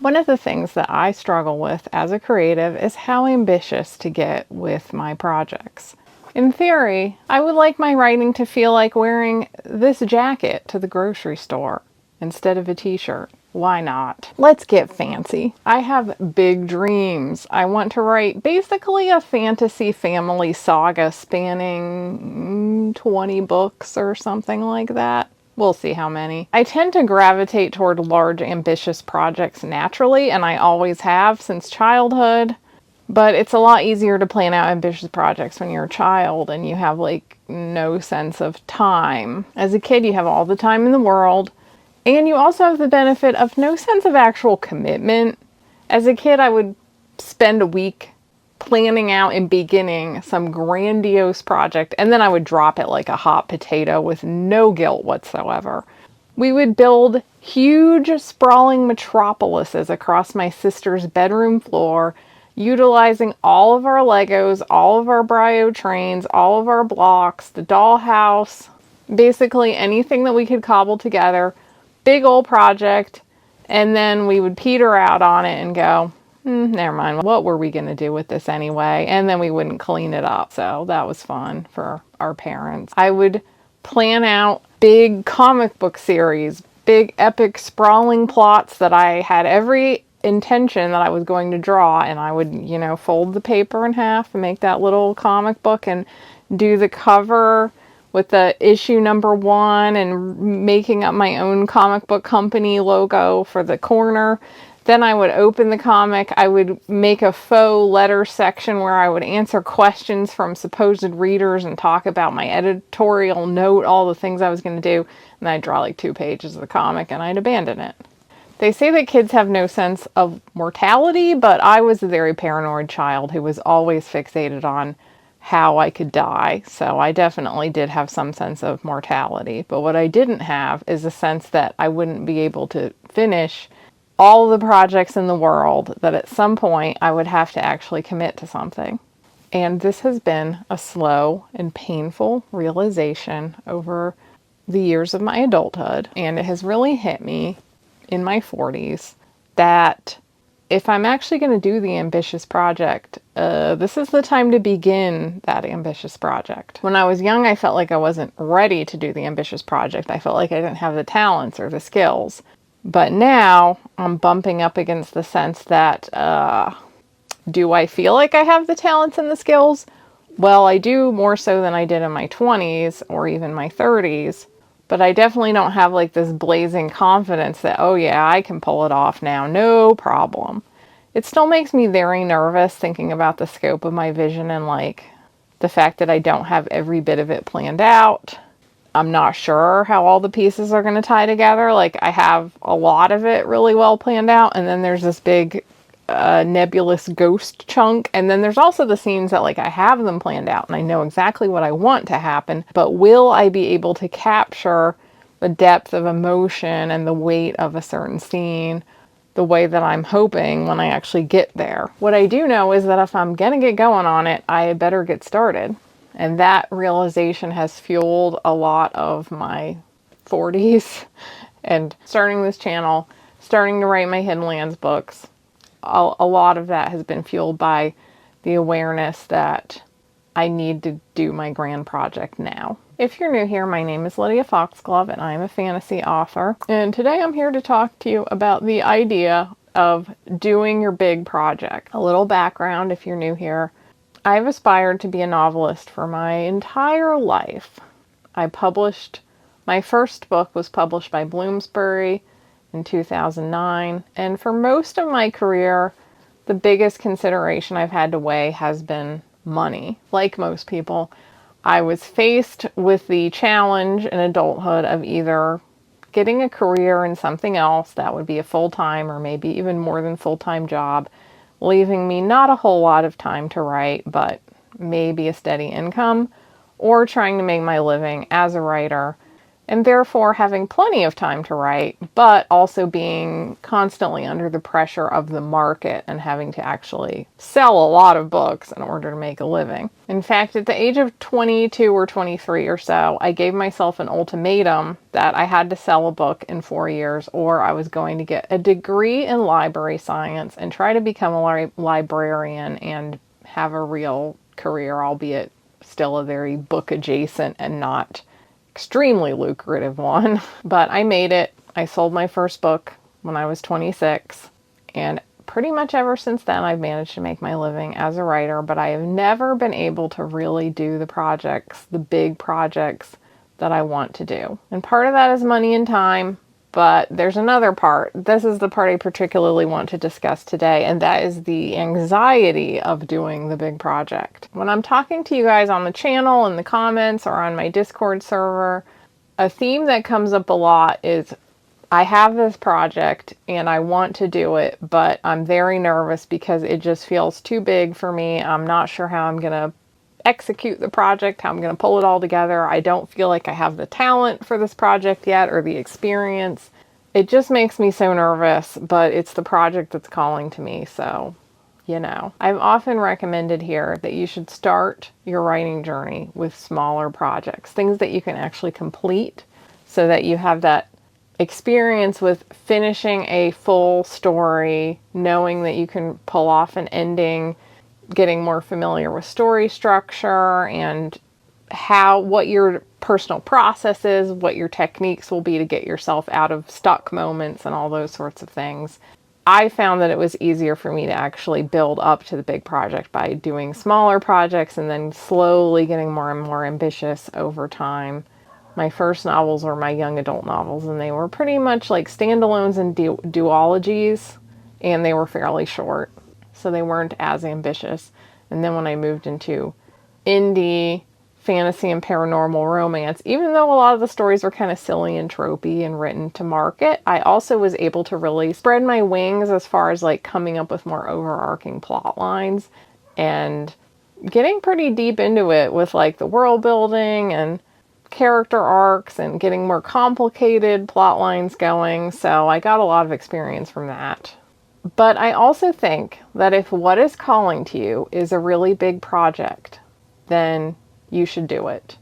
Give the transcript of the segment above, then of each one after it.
One of the things that I struggle with as a creative is how ambitious to get with my projects. In theory, I would like my writing to feel like wearing this jacket to the grocery store instead of a t-shirt. Why not? Let's get fancy. I have big dreams. I want to write basically a fantasy family saga spanning 20 books or something like that. We'll see how many. I tend to gravitate toward large, ambitious projects naturally, and I always have since childhood. But it's a lot easier to plan out ambitious projects when you're a child and you have like no sense of time. As a kid, you have all the time in the world, and you also have the benefit of no sense of actual commitment. As a kid, I would spend a week planning out and beginning some grandiose project, and then I would drop it like a hot potato with no guilt whatsoever. We would build huge, sprawling metropolises across my sister's bedroom floor, utilizing all of our Legos, all of our Brio trains, all of our blocks, the dollhouse, basically anything that we could cobble together. Big old project, and then we would peter out on it and go, never mind, what were we going to do with this anyway? And then we wouldn't clean it up. So that was fun for our parents. I would plan out big comic book series, big epic sprawling plots that I had every intention that I was going to draw, and I would, fold the paper in half and make that little comic book and do the cover with the issue number 1 and making up my own comic book company logo for the corner. Then I would open the comic. I would make a faux letter section where I would answer questions from supposed readers and talk about my editorial note, all the things I was going to do. And I'd draw like 2 pages of the comic and I'd abandon it. They say that kids have no sense of mortality, but I was a very paranoid child who was always fixated on how I could die. So I definitely did have some sense of mortality. But what I didn't have is a sense that I wouldn't be able to finish all the projects in the world, that at some point I would have to actually commit to something. And this has been a slow and painful realization over the years of my adulthood. And it has really hit me in my 40s that if I'm actually going to do the ambitious project, this is the time to begin that ambitious project. When I was young, I felt like I wasn't ready to do the ambitious project. I felt like I didn't have the talents or the skills. But now I'm bumping up against the sense that, do I feel like I have the talents and the skills? Well, I do, more so than I did in my 20s or even my 30s. But I definitely don't have like this blazing confidence that, oh yeah, I can pull it off now, no problem. It still makes me very nervous thinking about the scope of my vision and like the fact that I don't have every bit of it planned out. I'm not sure how all the pieces are going to tie together. Like I have a lot of it really well planned out, and then there's this big nebulous ghost chunk, and then there's also the scenes that like I have them planned out and I know exactly what I want to happen, but will I be able to capture the depth of emotion and the weight of a certain scene the way that I'm hoping when I actually get there? What I do know is that if I'm gonna get going on it, I better get started. And that realization has fueled a lot of my 40s and starting this channel, starting to write my Hidden Lands books. A lot of that has been fueled by the awareness that I need to do my grand project now. If you're new here, my name is Lydia Foxglove and I am a fantasy author. And today I'm here to talk to you about the idea of doing your big project. A little background if you're new here. I've aspired to be a novelist for my entire life. My first book was published by Bloomsbury in 2009, and for most of my career, the biggest consideration I've had to weigh has been money. Like most people, I was faced with the challenge in adulthood of either getting a career in something else that would be a full-time or maybe even more than full-time job, leaving me not a whole lot of time to write, but maybe a steady income, or trying to make my living as a writer and therefore having plenty of time to write, but also being constantly under the pressure of the market and having to actually sell a lot of books in order to make a living. In fact, at the age of 22 or 23 or so, I gave myself an ultimatum that I had to sell a book in 4 years or I was going to get a degree in library science and try to become a librarian and have a real career, albeit still a very book adjacent and not extremely lucrative one. But I made it. I sold my first book when I was 26, and pretty much ever since then I've managed to make my living as a writer, but I have never been able to really do the projects, the big projects that I want to do. And part of that is money and time, but there's another part. This is the part I particularly want to discuss today, and that is the anxiety of doing the big project. When I'm talking to you guys on the channel, in the comments, or on my Discord server, a theme that comes up a lot is I have this project and I want to do it, but I'm very nervous because it just feels too big for me. I'm not sure how I'm going to execute the project, how I'm going to pull it all together. I don't feel like I have the talent for this project yet or the experience. It just makes me so nervous, but it's the project that's calling to me. So, I've often recommended here that you should start your writing journey with smaller projects, things that you can actually complete so that you have that experience with finishing a full story, knowing that you can pull off an ending, getting more familiar with story structure and what your personal process is, what your techniques will be to get yourself out of stuck moments and all those sorts of things. I found that it was easier for me to actually build up to the big project by doing smaller projects and then slowly getting more and more ambitious over time. My first novels were my young adult novels, and they were pretty much like standalones and duologies, and they were fairly short, so they weren't as ambitious. And then when I moved into indie fantasy and paranormal romance, even though a lot of the stories were kind of silly and tropey and written to market, I also was able to really spread my wings as far as like coming up with more overarching plot lines and getting pretty deep into it with like the world building and character arcs and getting more complicated plot lines going. So I got a lot of experience from that. But I also think that if what is calling to you is a really big project, then you should do it.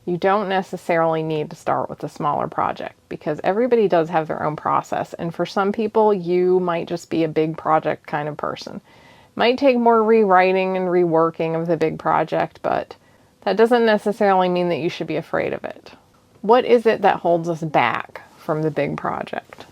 You don't necessarily need to start with a smaller project because everybody does have their own process. And for some people, you might just be a big project kind of person. Might take more rewriting and reworking of the big project, but that doesn't necessarily mean that you should be afraid of it. What is it that holds us back from the big project?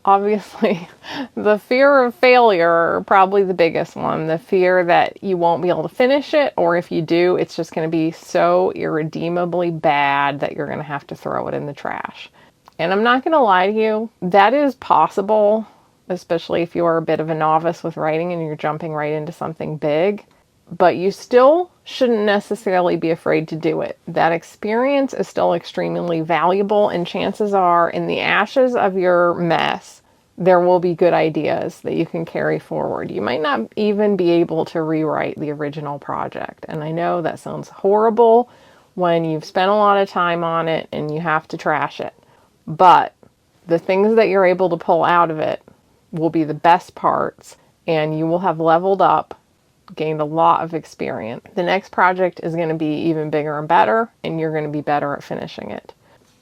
Obviously, the fear of failure, probably the biggest one. The fear that you won't be able to finish it, or if you do, it's just going to be so irredeemably bad that you're going to have to throw it in the trash. And I'm not going to lie to you, that is possible, especially if you are a bit of a novice with writing and you're jumping right into something big. But you still shouldn't necessarily be afraid to do it. That experience is still extremely valuable, and chances are in the ashes of your mess, there will be good ideas that you can carry forward. You might not even be able to rewrite the original project. And I know that sounds horrible when you've spent a lot of time on it and you have to trash it. But the things that you're able to pull out of it will be the best parts, and you will have leveled up, gained a lot of experience. The next project is going to be even bigger and better, and you're going to be better at finishing it.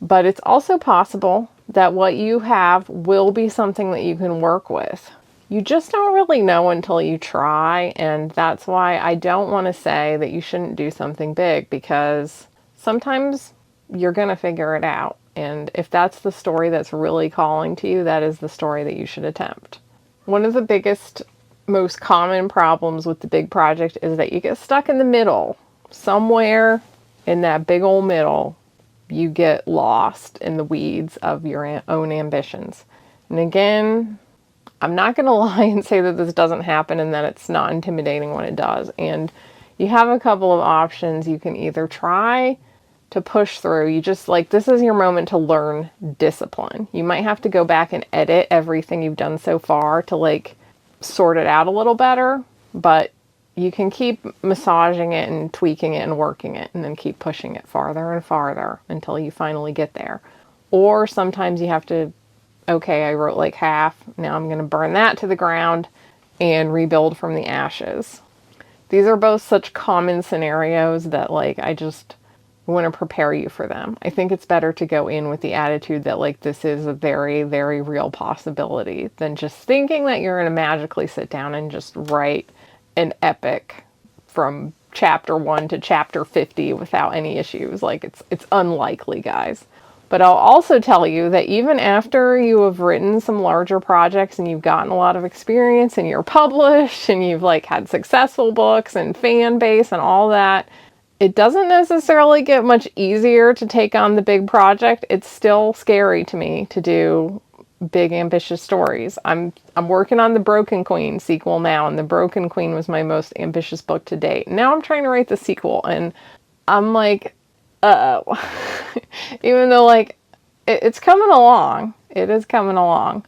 But it's also possible that what you have will be something that you can work with. You just don't really know until you try, and that's why I don't want to say that you shouldn't do something big, because sometimes you're going to figure it out. And if that's the story that's really calling to you, that is the story that you should attempt. One of the biggest most common problems with the big project is that you get stuck in the middle. Somewhere in that big old middle, you get lost in the weeds of your own ambitions. And again, I'm not going to lie and say that this doesn't happen and that it's not intimidating when it does. And you have a couple of options. You can either try to push through. You just this is your moment to learn discipline. You might have to go back and edit everything you've done so far to sort it out a little better, but you can keep massaging it and tweaking it and working it and then keep pushing it farther and farther until you finally get there. Or sometimes you have to, okay, I wrote like half. Now I'm going to burn that to the ground and rebuild from the ashes. These are both such common scenarios that like I just want to prepare you for them. I think it's better to go in with the attitude that like this is a very, very real possibility than just thinking that you're going to magically sit down and just write an epic from chapter 1 to chapter 50 without any issues. Like it's unlikely, guys. But I'll also tell you that even after you have written some larger projects and you've gotten a lot of experience and you're published and you've like had successful books and fan base and all that, it doesn't necessarily get much easier to take on the big project. It's still scary to me to do big ambitious stories. I'm working on the Broken Queen sequel now, and the Broken Queen was my most ambitious book to date. Now I'm trying to write the sequel and I'm like, uh-oh. Even though like it's coming along. It is coming along.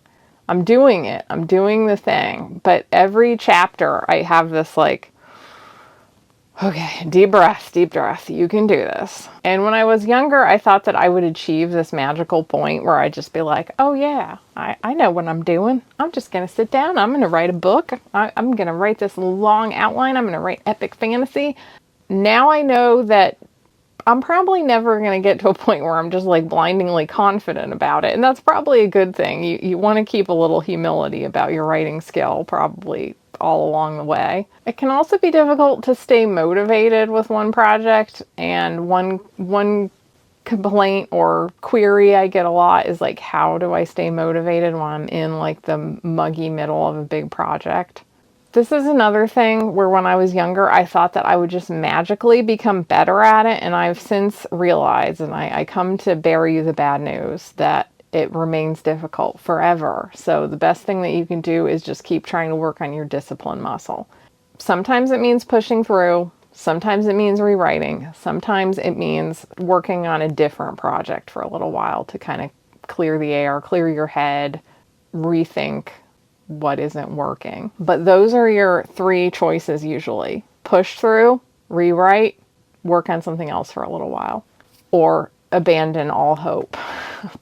I'm doing it. I'm doing the thing. But every chapter I have this like, okay, deep breath, deep breath. You can do this. And when I was younger, I thought that I would achieve this magical point where I'd just be like, oh yeah, I know what I'm doing. I'm just going to sit down. I'm going to write a book. I'm going to write this long outline. I'm going to write epic fantasy. Now I know that I'm probably never going to get to a point where I'm just like blindingly confident about it. And that's probably a good thing. You want to keep a little humility about your writing skill, probably all along the way. It can also be difficult to stay motivated with one project, and one complaint or query I get a lot is like, how do I stay motivated when I'm in like the muggy middle of a big project? This is another thing where when I was younger, I thought that I would just magically become better at it. And I've since realized, and I come to bear you the bad news, that it remains difficult forever. So the best thing that you can do is just keep trying to work on your discipline muscle. Sometimes it means pushing through. Sometimes it means rewriting. Sometimes it means working on a different project for a little while to kind of clear the air, clear your head, rethink what isn't working. But those are your three choices usually. Push through, rewrite, work on something else for a little while, or abandon all hope.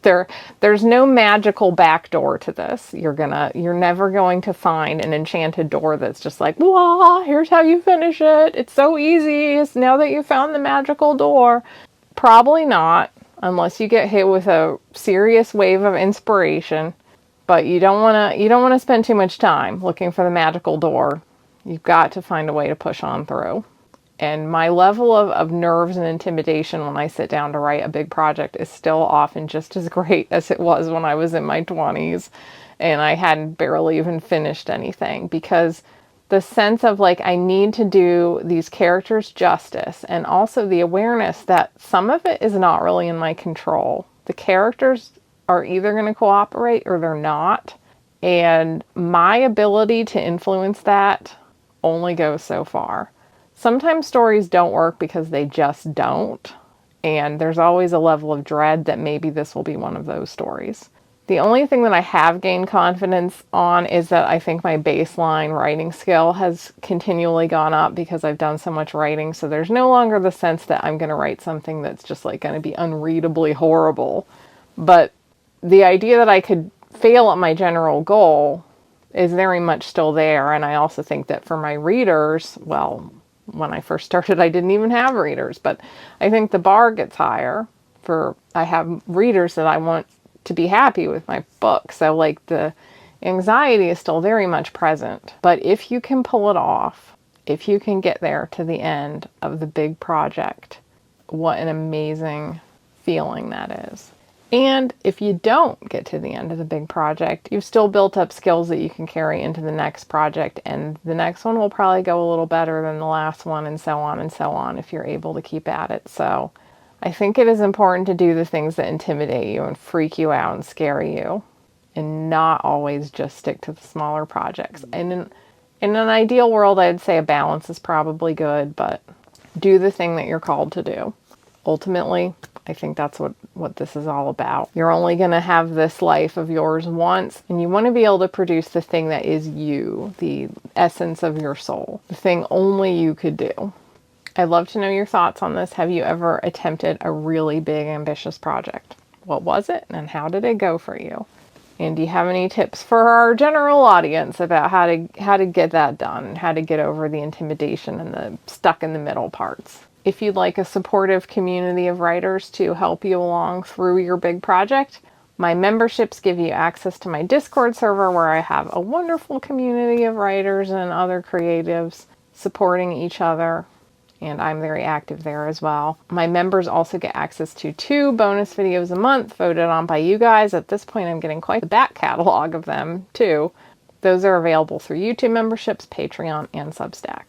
There's no magical back door to this. You're never going to find an enchanted door that's just like, "Wah, here's how you finish it. It's so easy. It's now that you found the magical door." Probably not, unless you get hit with a serious wave of inspiration. But you don't want to spend too much time looking for the magical door. You've got to find a way to push on through. And my level of nerves and intimidation when I sit down to write a big project is still often just as great as it was when I was in my 20s and I hadn't barely even finished anything, because the sense of like, I need to do these characters justice, and also the awareness that some of it is not really in my control. The characters are either going to cooperate or they're not. And my ability to influence that only goes so far. Sometimes stories don't work because they just don't. And there's always a level of dread that maybe this will be one of those stories. The only thing that I have gained confidence on is that I think my baseline writing skill has continually gone up because I've done so much writing. So there's no longer the sense that I'm going to write something that's just like going to be unreadably horrible. But the idea that I could fail at my general goal is very much still there. And I also think that for my readers, well, when I first started, I didn't even have readers, but I think the bar gets higher I have readers that I want to be happy with my book. So like the anxiety is still very much present, but if you can pull it off, if you can get there to the end of the big project, what an amazing feeling that is. And if you don't get to the end of the big project, you've still built up skills that you can carry into the next project, and the next one will probably go a little better than the last one, and so on if you're able to keep at it. So I think it is important to do the things that intimidate you and freak you out and scare you, and not always just stick to the smaller projects. And in an ideal world, I'd say a balance is probably good, but do the thing that you're called to do. Ultimately, I think that's what this is all about. You're only going to have this life of yours once, and you want to be able to produce the thing that is you, the essence of your soul, the thing only you could do. I'd love to know your thoughts on this. Have you ever attempted a really big, ambitious project? What was it and how did it go for you? And do you have any tips for our general audience about how to get that done, how to get over the intimidation and the stuck in the middle parts? If you'd like a supportive community of writers to help you along through your big project, my memberships give you access to my Discord server where I have a wonderful community of writers and other creatives supporting each other, and I'm very active there as well. My members also get access to 2 bonus videos a month voted on by you guys. At this point, I'm getting quite the back catalog of them too. Those are available through YouTube memberships, Patreon, and Substack.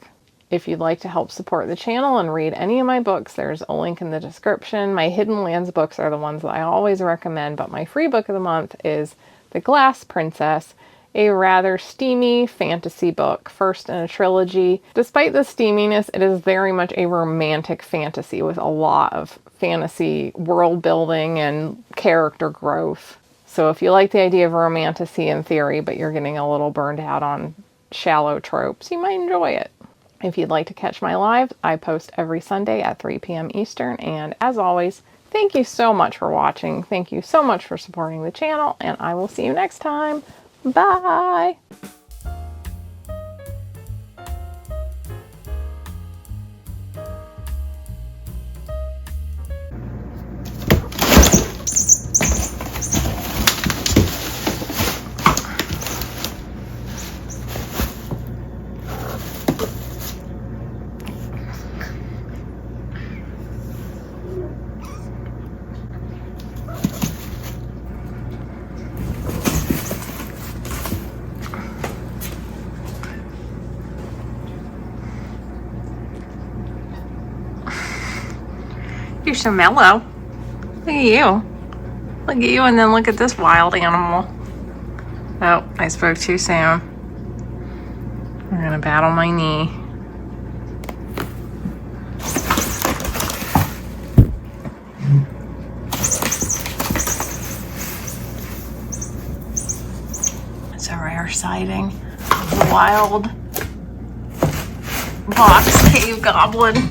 If you'd like to help support the channel and read any of my books, there's a link in the description. My Hidden Lands books are the ones that I always recommend, but my free book of the month is The Glass Princess, a rather steamy fantasy book, first in a trilogy. Despite the steaminess, it is very much a romantic fantasy with a lot of fantasy world building and character growth. So if you like the idea of romantasy in theory, but you're getting a little burned out on shallow tropes, you might enjoy it. If you'd like to catch my lives, I post every Sunday at 3 p.m. Eastern. And as always, thank you so much for watching. Thank you so much for supporting the channel, and I will see you next time. Bye! You're so mellow. Look at you. Look at you, and then look at this wild animal. Oh, I spoke too soon. I'm gonna battle my knee. It's a rare sighting of the wild box cave goblin.